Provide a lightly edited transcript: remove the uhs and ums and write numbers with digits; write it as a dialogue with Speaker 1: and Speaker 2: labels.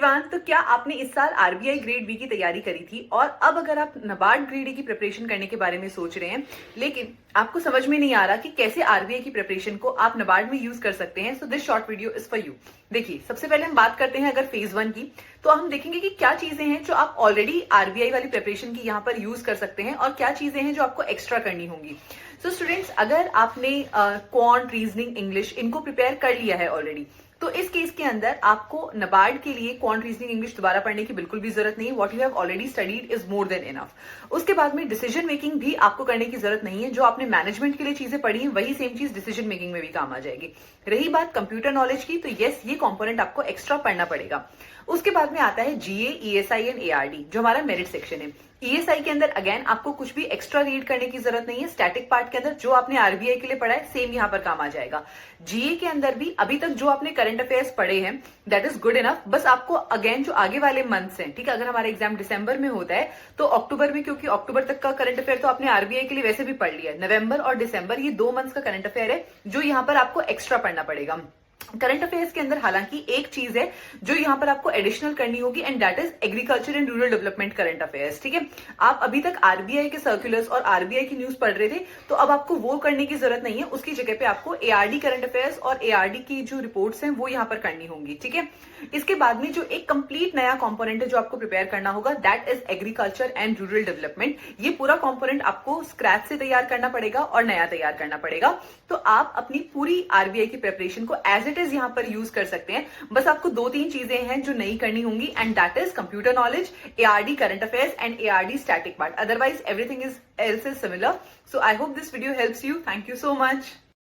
Speaker 1: Everyone, तो क्या आपने इस साल आरबीआई ग्रेड बी की तैयारी करी थी और अब अगर आप नाबार्ड ग्रेड ए की प्रिपरेशन करने के बारे में सोच रहे हैं लेकिन आपको समझ में नहीं आ रहा कि कैसे आरबीआई की प्रिपरेशन को आप नाबार्ड में यूज कर सकते हैं, so this short video is for you. देखिए, सबसे पहले हम बात करते हैं अगर फेज 1 की, तो हम देखेंगे कि क्या चीजें हैं जो आप ऑलरेडी आरबीआई वाली प्रिपरेशन की यहाँ पर यूज कर सकते हैं और क्या चीजें हैं जो आपको एक्स्ट्रा करनी होंगी। सो स्टूडेंट्स, अगर आपने क्वांट, रीजनिंग, इंग्लिश इनको प्रिपेयर कर लिया है ऑलरेडी, तो इस केस के अंदर आपको नाबार्ड के लिए क्वांट, रीजनिंग, इंग्लिश दोबारा पढ़ने की बिल्कुल भी जरूरत नहीं है। What you have already studied is more than enough. उसके बाद में डिसीजन मेकिंग भी आपको करने की जरूरत नहीं है। जो आपने मैनेजमेंट के लिए चीजें पढ़ी हैं वही सेम चीज डिसीजन मेकिंग में भी काम आ जाएगी। रही बात कंप्यूटर नॉलेज की, तो यस, ये कॉम्पोनेंट आपको एक्स्ट्रा पढ़ना पड़ेगा। उसके बाद में आता है जीए, ईएसआई एंड एआरडी, जो हमारा मेरिट सेक्शन है। ईएसआई के अंदर अगेन आपको कुछ भी एक्स्ट्रा रीड करने की जरूरत नहीं है। स्टैटिक पार्ट के अंदर जो आपने आरबीआई के लिए पढ़ा है सेम यहां पर काम आ जाएगा। जीए के अंदर भी अभी तक जो आपने करंट अफेयर्स पढ़े हैं दैट इज गुड इनफ। बस आपको अगेन जो आगे वाले मंथ्स हैं, ठीक है, अगर हमारा एग्जाम दिसंबर में होता है तो अक्टूबर में, क्योंकि अक्टूबर तक का करंट अफेयर तो आपने आरबीआई के लिए वैसे भी पढ़ लिया है, नवंबर और दिसंबर ये 2 मंथ्स का करंट अफेयर है जो यहां पर आपको एक्स्ट्रा पढ़ना पड़ेगा। करंट अफेयर्स के अंदर हालांकि एक चीज है जो यहां पर आपको एडिशनल करनी होगी and that is agriculture and rural development current affairs. ठीक है, आप अभी तक आरबीआई के सर्कुलर्स और आरबीआई की न्यूज पढ़ रहे थे, तो अब आपको वो करने की जरूरत नहीं है। उसकी जगह पे आपको एआरडी करंट अफेयर्स और एआरडी की जो रिपोर्ट्स हैं वो यहां पर करनी होंगी। ठीक है, इसके बाद में जो एक कंप्लीट नया कॉम्पोनेंट है जो आपको प्रिपेयर करना होगा that is agriculture and rural development. ये पूरा कॉम्पोनेंट आपको स्क्रैच से तैयार करना पड़ेगा और नया तैयार करना पड़ेगा। तो आप अपनी पूरी आरबीआई की प्रिपरेशन को एज इट इज यहां पर यूज कर सकते हैं। बस आपको 2-3 चीजें हैं जो नई करनी होंगी and that is computer knowledge, ARD current affairs and ARD static part. Otherwise everything is else is similar. So I hope this video helps you. Thank you so much.